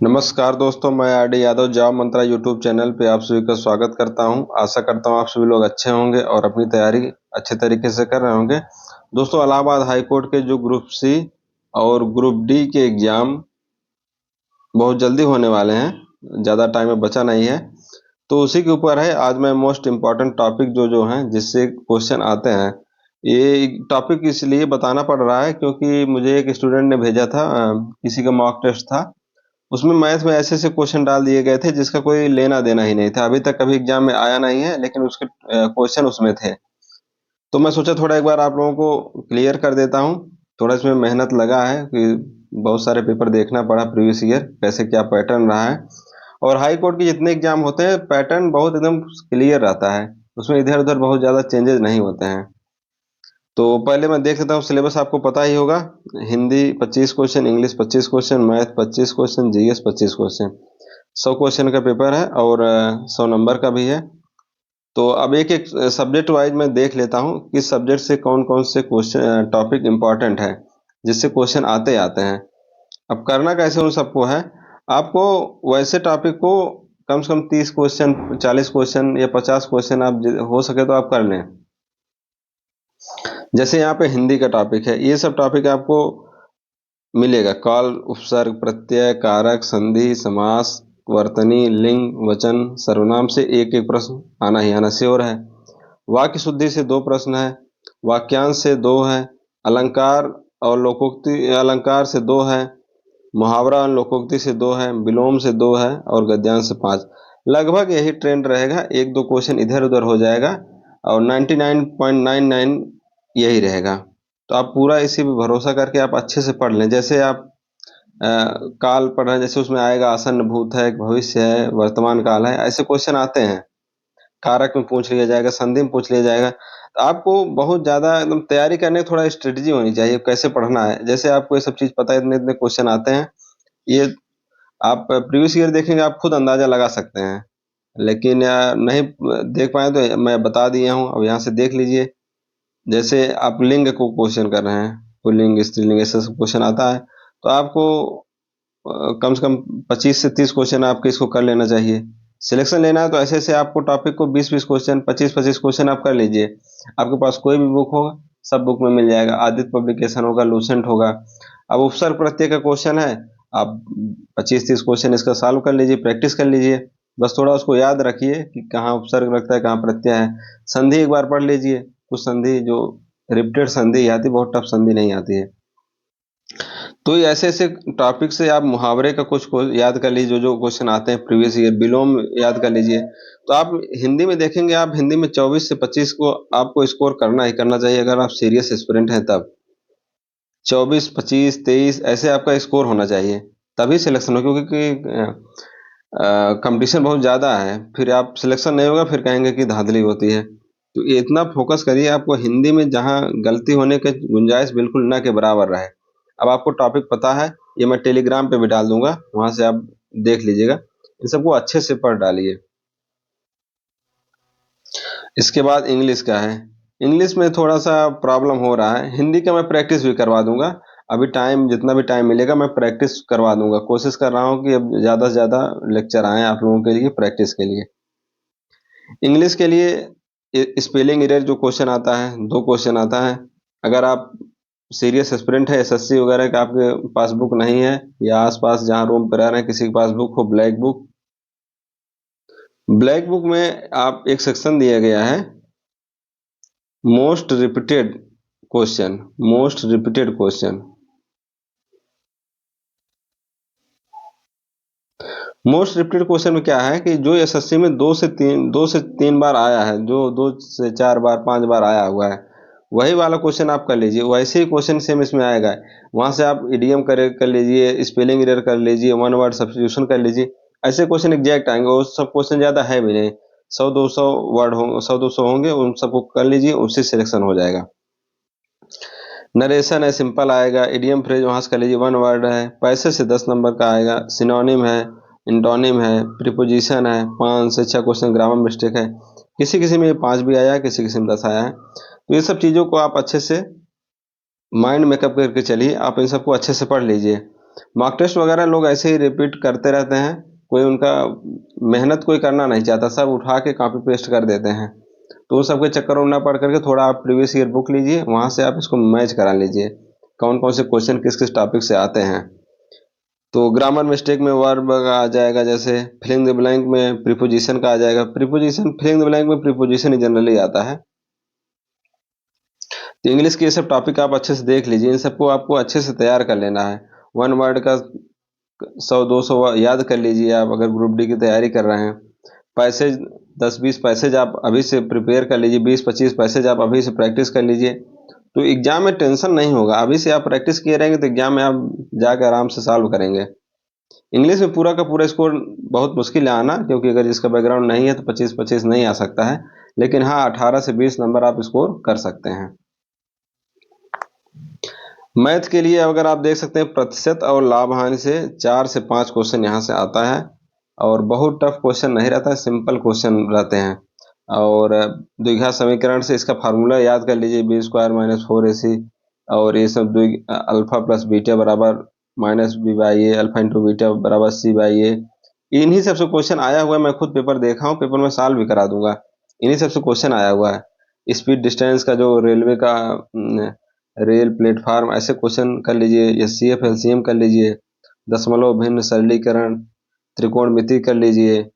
नमस्कार दोस्तों, मैं आर.डी. यादव जॉब मंत्रा यूट्यूब चैनल पे आप सभी का स्वागत करता हूं। आशा करता हूं आप सभी लोग अच्छे होंगे और अपनी तैयारी अच्छे तरीके से कर रहे होंगे। दोस्तों, इलाहाबाद हाई कोर्ट के जो ग्रुप सी और ग्रुप डी के एग्जाम बहुत जल्दी होने वाले हैं, ज़्यादा टाइम में बचा नहीं है। तो उसी के ऊपर है आज मैं मोस्ट इम्पॉर्टेंट टॉपिक जो हैं जिससे क्वेश्चन आते हैं। ये टॉपिक इसलिए बताना पड़ रहा है क्योंकि मुझे एक स्टूडेंट ने भेजा था, किसी का मॉक टेस्ट था। उसमें मैथ में ऐसे-ऐसे क्वेश्चन डाल दिए गए थे जिसका कोई लेना-देना ही नहीं था। अभी तक कभी एग्ज़ाम में आया नहीं है, लेकिन उसके क्वेश्चन उसमें थे। तो मैं सोचा थोड़ा एक बार आप लोगों को क्लियर कर देता हूँ। थोड़ा इसमें मेहनत लगा है कि बहुत सारे पेपर देखना पड़ा प्रीवियस ईयर, कैसे क्या पैटर्न रहा है। और हाई कोर्ट के जितने एग्ज़ाम होते हैं, पैटर्न बहुत एकदम क्लियर रहता है। उसमें इधर-उधर बहुत ज़्यादा चेंजेज़ नहीं होते हैं। तो पहले मैं देख लेता हूँ, सिलेबस आपको पता ही होगा। Hindi 25 question, English 25 question, math 25 question, GS 25 question. 100 question का पेपर है और 100 नंबर का भी है। तो अब एक-एक सब्जेक्ट वाइज मैं देख लेता हूँ किस सब्जेक्ट से कौन-कौन से क्वेश्चन टॉपिक इम्पोर्टेंट है, जिससे क्वेश्चन आते आते हैं। अब करना कैसे उन सबको है, आपको वैसे टॉपिक को कम से कम 30 क्वेश्चन, 40 क्वेश्चन या 50 क्वेश्चन आप हो सके तो आप कर लें। जैसे यहाँ पे हिंदी का टॉपिक है, ये सब टॉपिक आपको मिलेगा। काल, उपसर्ग, प्रत्यय, कारक, संधि, समास, वर्तनी, लिंग, वचन, सर्वनाम से एक-एक प्रश्न आना ही आना श्योर है। वाक्य शुद्धि से 2 प्रश्न है, वाक्यांश से 2 है, अलंकार और लोकोक्ति अलंकार से 2 है, मुहावरा और लोकोक्ति से 2 है, विलोम से 2 है और गद्यांश से 5। लगभग यही ट्रेंड रहेगा, 1-2 क्वेश्चन इधर-उधर हो जाएगा और 99.99 यही रहेगा। तो आप पूरा इसी पे भरोसा करके आप अच्छे से पढ़ लें। जैसे आप काल पढ़ रहे हैं, जैसे उसमें आएगा आसन्न भूत है, भविष्य है, वर्तमान काल है, ऐसे क्वेश्चन आते हैं। कारक में पूछ लिया जाएगा, संधि में पूछ लिया जाएगा। तो आपको बहुत ज़्यादा एकदम तैयारी करने की थोड़ा स्ट्रेटजी होनी चाहिए, कैसे पढ़ना है। जैसे आपको ये सब चीज़ पता है, इतने-इतने क्वेश्चन आते हैं, ये आप प्रीवियस ईयर देखेंगे, आप खुद अंदाज़ा लगा सकते हैं। लेकिन नहीं देख पाए तो मैं बता दिया हूँ, अब यहाँ से देख लीजिए। जैसे आप लिंग को क्वेश्चन कर रहे हैं, पुल्लिंग, स्त्रीलिंग, ऐसा सब क्वेश्चन आता है, तो आपको कम से कम 25 से 30 क्वेश्चन आपके इसको कर लेना चाहिए। सिलेक्शन लेना है तो ऐसे-ऐसे आपको टॉपिक को 20-20 क्वेश्चन, 25-25 क्वेश्चन आप कर लीजिए। आपके पास कोई भी बुक होगा, सब बुक में मिल जाएगा। आदित्य पब्लिकेशन होगा, लूसेंट होगा। अब उपसर्ग प्रत्यय का क्वेश्चन है, आप 25-30 क्वेश्चन इसका सॉल्व कर लीजिए, प्रैक्टिस कर लीजिए। बस थोड़ा उसको याद रखिए कि कहाँ उपसर्ग लगता है, कहाँ प्रत्यय है। संधि एक बार पढ़ लीजिए, कुछ संधि जो रिपीटेड संधि आती है, बहुत टफ संधि नहीं आती है। तो ये ऐसे-ऐसे टॉपिक से आप मुहावरे का कुछ को याद कर लीजिए, जो-जो क्वेश्चन आते हैं प्रीवियस ईयर, विलोम याद कर लीजिए। तो आप हिंदी में देखेंगे, आप हिंदी में 24 से 25 को आपको स्कोर करना ही करना चाहिए, अगर आप सीरियस एस्पिरेंट हैं तब। 24, 25, 23 ऐसे आपका स्कोर होना चाहिए, तभी सिलेक्शन हो, क्योंकि कंपटीशन बहुत ज़्यादा है। फिर आप सिलेक्शन नहीं होगा, फिर कहेंगे कि धाँधली होती है। तो ये इतना फोकस करिए, आपको हिंदी में जहाँ गलती होने की गुंजाइश बिल्कुल ना के बराबर रहे। अब आपको टॉपिक पता है, ये मैं टेलीग्राम पे भी डाल दूँगा, वहाँ से आप देख लीजिएगा। इन सबको अच्छे से पढ़ डालिए। इसके बाद इंग्लिश का है। इंग्लिश में थोड़ा-सा प्रॉब्लम हो रहा है। हिंदी का मैं प्रैक्टिस भी करवा दूँगा। अभी टाइम जितना भी टाइम मिलेगा मैं प्रैक्टिस करवा दूँगा। कोशिश कर रहा हूँ कि अब ज़्यादा से ज़्यादा लेक्चर आएँ आप लोगों के लिए प्रैक्टिस के लिए। इंग्लिश के लिए स्पेलिंग एरर जो क्वेश्चन आता है, 2 क्वेश्चन आता है। अगर आप सीरियस एस्पिरेंट है, एसएससी वगैरह का आपके पास बुक नहीं है, या आस-पास जहाँ रूम पे रह रहे हैं किसी के पास बुक हो, ब्लैक बुक। ब्लैक बुक में आप एक सेक्शन दिया गया है, most repeated question, most repeated question. Most repeated question में क्या है कि जो एसएससी में 2 से 3 बार आया है, जो 2 से 4 बार, 5 बार आया हुआ है, वही वाला क्वेश्चन आप कर लीजिए। वैसे ही क्वेश्चन सेम इसमें आएगा। वहाँ से आप इडियम कर लीजिए, स्पेलिंग एरर कर लीजिए, वन वर्ड सब्स्टिट्यूशन कर लीजिए। ऐसे क्वेश्चन एग्जैक्ट आएंगे। वो सब क्वेश्चन ज़्यादा है भी नहीं, 100-200 वर्ड होंगे, 100-200 होंगे, उन सबको कर लीजिए, उससे सिलेक्शन हो जाएगा। नरेशन है, सिंपल आएगा। इडियम फ्रेज वहाँ से कर लीजिए, वन वर्ड है, पैसे से 10 नंबर का आएगा। सिनोनिम है, इंटोनिम है, प्रीपोजिशन है, 5 से 6 क्वेश्चन ग्रामर मिस्टेक है। किसी किसी में 5 भी आया है, किसी किसी में 10 आया है। तो ये सब चीज़ों को आप अच्छे से माइंड मेकअप करके चलिए, आप इन सबको अच्छे से पढ़ लीजिए। मॉक टेस्ट वगैरह लोग ऐसे ही रिपीट करते रहते हैं, कोई उनका मेहनत कोई करना नहीं चाहता, सब उठा के कॉपी पेस्ट कर देते हैं। तो उन सबके चक्कर में ना पढ़ करके थोड़ा आप प्रीवियस ईयर बुक लीजिए, वहाँ से आप इसको मैच करा लीजिए कौन कौन से क्वेश्चन किस किस टॉपिक से आते हैं। तो ग्रामर मिस्टेक में वर्ब आ जाएगा, जैसे फिलिंग द ब्लैंक में प्रीपोजिशन का आ जाएगा। प्रीपोजिशन, फिलिंग द ब्लैंक में प्रीपोजिशन ही जनरली आता है। तो इंग्लिश के ये सब टॉपिक आप अच्छे से देख लीजिए, इन सबको आपको अच्छे से तैयार कर लेना है। वन वर्ड का 100-200 याद कर लीजिए आप, अगर ग्रुप डी की तैयारी कर रहे हैं। पैसेज 10-20 पैसेज आप अभी से प्रिपेयर कर लीजिए, 20-25 पैसेज आप अभी से प्रैक्टिस कर लीजिए, तो एग्जाम में टेंशन नहीं होगा। अभी से आप प्रैक्टिस किए रहेंगे तो एग्जाम में आप जाकर आराम से सॉल्व करेंगे। इंग्लिश में पूरा का पूरा स्कोर बहुत मुश्किल है आना, क्योंकि अगर जिसका बैकग्राउंड नहीं है तो 25-25 नहीं आ सकता है, लेकिन हाँ 18 से 20 नंबर आप स्कोर कर सकते हैं। मैथ के लिए अगर आप देख सकते हैं, प्रतिशत और लाभ हानि से 4 से 5 क्वेश्चन यहाँ से आता है, और बहुत टफ क्वेश्चन नहीं रहता है, सिंपल क्वेश्चन रहते हैं। और द्विघात समीकरण से इसका फार्मूला याद कर लीजिए, बी स्क्वायर माइनस 4ac, और ये सब अल्फा प्लस बीटा बराबर minus b by a, alpha into beta बराबर सी बाई ए। इन्हीं सबसे क्वेश्चन आया हुआ है, मैं खुद पेपर देखा हूँ, पेपर में सॉल्व भी करा दूंगा। इन्हीं सबसे क्वेश्चन आया हुआ है। स्पीड डिस्टेंस का जो रेलवे का रेल प्लेटफार्म, ऐसे क्वेश्चन कर लीजिए। एचसीएफ एलसीएम कर लीजिए। दशमलव भिन्न सरलीकरण, त्रिकोणमिति कर लीजिए।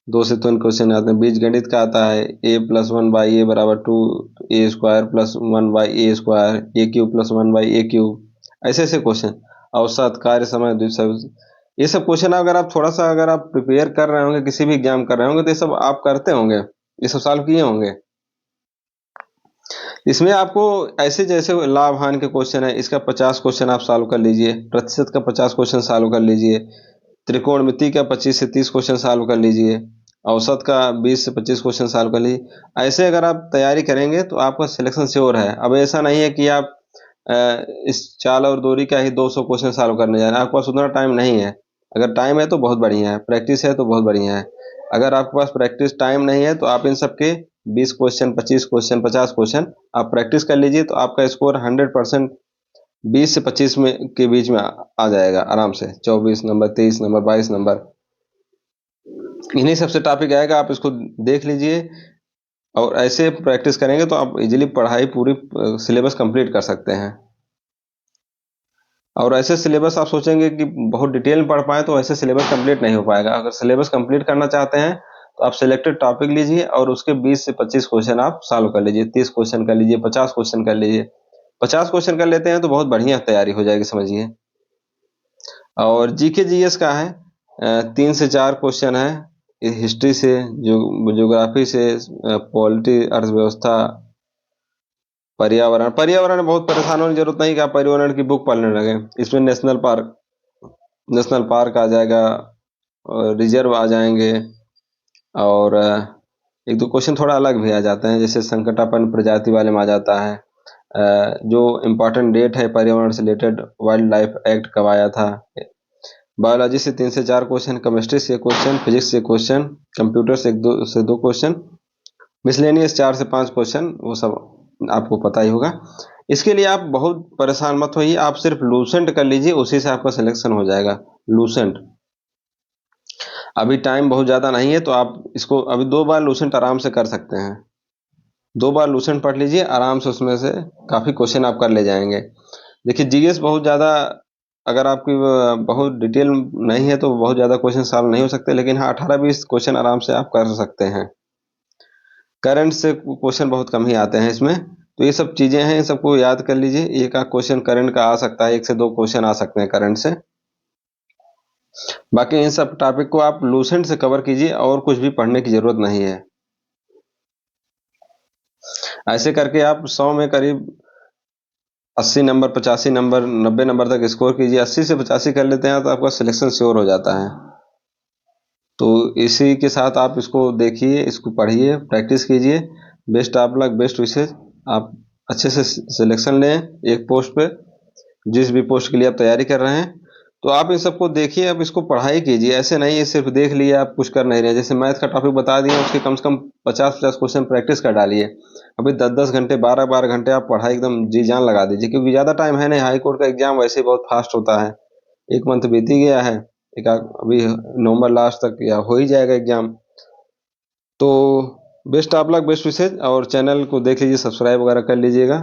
2 से 3 क्वेश्चन आते हैं। बीज गणित का आता है, a प्लस 1/a बराबर 2a square plus 1/a square, a cube plus 1/a cube. ऐसे ऐसे क्वेश्चन। औसत, कार्य समय, द्विसव, ये सब क्वेश्चन अगर आप थोड़ा सा अगर आप प्रिपेयर कर रहे होंगे, किसी भी एग्जाम कर रहे होंगे, तो ये सब आप करते होंगे, ये सब सॉल्व किए होंगे। इसमें आपको ऐसे जैसे लाभ हानि के क्वेश्चन है, इसका 50 क्वेश्चन आप सॉल्व कर लीजिए, प्रतिशत का 50 क्वेश्चन सॉल्व कर लीजिए, त्रिकोणमिति का 25 से 30 क्वेश्चन सॉल्व कर लीजिए, औसत का 20 से 25 क्वेश्चन सॉल्व कर लीजिए। ऐसे अगर आप तैयारी करेंगे तो आपका सिलेक्शन श्योर है। अब ऐसा नहीं है कि आप इस चाल और दूरी का ही 200 क्वेश्चन सॉल्व करने जा रहे हैं, आपके पास उतना टाइम नहीं है। अगर टाइम है तो बहुत बढ़िया है, प्रैक्टिस है तो बहुत बढ़िया है। अगर आपके पास प्रैक्टिस टाइम नहीं है तो आप इन सबके 20 क्वेश्चन, 25 क्वेश्चन, 50 क्वेश्चन आप प्रैक्टिस कर लीजिए, तो आपका स्कोर 100% 20 से 25 में के बीच में आ जाएगा आराम से। 24 नंबर, 23 नंबर, 22 नंबर, इन्हीं सबसे टॉपिक आएगा, आप इसको देख लीजिए। और ऐसे प्रैक्टिस करेंगे तो आप इजीली पढ़ाई पूरी सिलेबस कंप्लीट कर सकते हैं। और ऐसे सिलेबस आप सोचेंगे कि बहुत डिटेल में पढ़ पाए, तो ऐसे सिलेबस कंप्लीट नहीं हो पाएगा। अगर सिलेबस कंप्लीट करना चाहते हैं तो आप सिलेक्टेड टॉपिक लीजिए और उसके 20 से 25 क्वेश्चन आप सॉल्व कर लीजिए, 30 क्वेश्चन कर लीजिए, 50 क्वेश्चन कर लीजिए। 50 क्वेश्चन कर लेते हैं तो बहुत बढ़िया तैयारी हो जाएगी, समझिए। और जीके जीएस का है, 3 से 4 क्वेश्चन है, हिस्ट्री से, ज्योग्राफी से, पॉलिटी, अर्थव्यवस्था, पर्यावरण। पर्यावरण में बहुत परेशान होने की जरूरत नहीं कि आप पर्यावरण की बुक पढ़ने लगे। इसमें नेशनल पार्क आ जाएगा, रिजर्व आ जाएंगे, और एक दो क्वेश्चन थोड़ा अलग भी आ जाते हैं, जैसे संकटापन्न प्रजाति वाले में आ जाता है। जो इम्पोर्टेंट डेट है पर्यावरण से रिलेटेड, वाइल्ड लाइफ एक्ट कब आया था। बायोलॉजी से 3 से 4 क्वेश्चन, केमिस्ट्री से क्वेश्चन, फिजिक्स से क्वेश्चन, कंप्यूटर से 2 क्वेश्चन, मिसलेनियस 4 से 5 क्वेश्चन, वो सब आपको पता ही होगा। इसके लिए आप बहुत परेशान मत होइए, आप सिर्फ लूसेंट कर लीजिए, उसी से आपका सिलेक्शन हो जाएगा। लूसेंट, अभी टाइम बहुत ज़्यादा नहीं है, तो आप इसको अभी 2 बार लूसेंट आराम से कर सकते हैं। 2 बार लूसेंट पढ़ लीजिए आराम से, उसमें से काफ़ी क्वेश्चन आप कर ले जाएंगे। देखिए जीएस बहुत ज़्यादा, अगर आपकी बहुत डिटेल नहीं है तो बहुत ज़्यादा क्वेश्चन सॉल्व नहीं हो सकते, लेकिन हाँ 18-20 क्वेश्चन आराम से आप कर सकते हैं। करंट से क्वेश्चन बहुत कम ही आते हैं इसमें, तो ये सब चीज़ें हैं, इन सबको याद कर लीजिए। एक आध क्वेश्चन करंट का आ सकता है, 1 से 2 क्वेश्चन आ सकते हैं करंट से। बाकी इन सब टॉपिक को आप लूसेंट से कवर कीजिए, और कुछ भी पढ़ने की जरूरत नहीं है। ऐसे करके आप 100 में करीब 80 नंबर, 85 नंबर, 90 नंबर तक स्कोर कीजिए। 80 से 85 कर लेते हैं तो आपका सिलेक्शन श्योर हो जाता है। तो इसी के साथ आप इसको देखिए, इसको पढ़िए, प्रैक्टिस कीजिए। बेस्ट ऑफ लक, बेस्ट विशेष। आप अच्छे से सिलेक्शन लें एक पोस्ट पे, जिस भी पोस्ट के लिए आप तैयारी कर रहे हैं। तो आप इन सबको देखिए, आप इसको पढ़ाई कीजिए, ऐसे नहीं है सिर्फ देख लिए आप कुछ कर नहीं रहे। जैसे मैथ का टॉपिक बता दिए, उसके कम से कम 50-50 क्वेश्चन प्रैक्टिस कर डालिए। अभी 10-10 घंटे, 12-12 घंटे आप पढ़ाई एकदम जी जान लगा दीजिए, क्योंकि ज़्यादा टाइम है नहीं। हाई कोर्ट का एग्जाम वैसे ही बहुत फास्ट होता है, एक मंथ बीत ही गया है, अभी नवंबर लास्ट तक या हो ही जाएगा एग्जाम। तो best of luck, best wishes, और चैनल को देख लीजिए, सब्सक्राइब वगैरह कर लीजिएगा।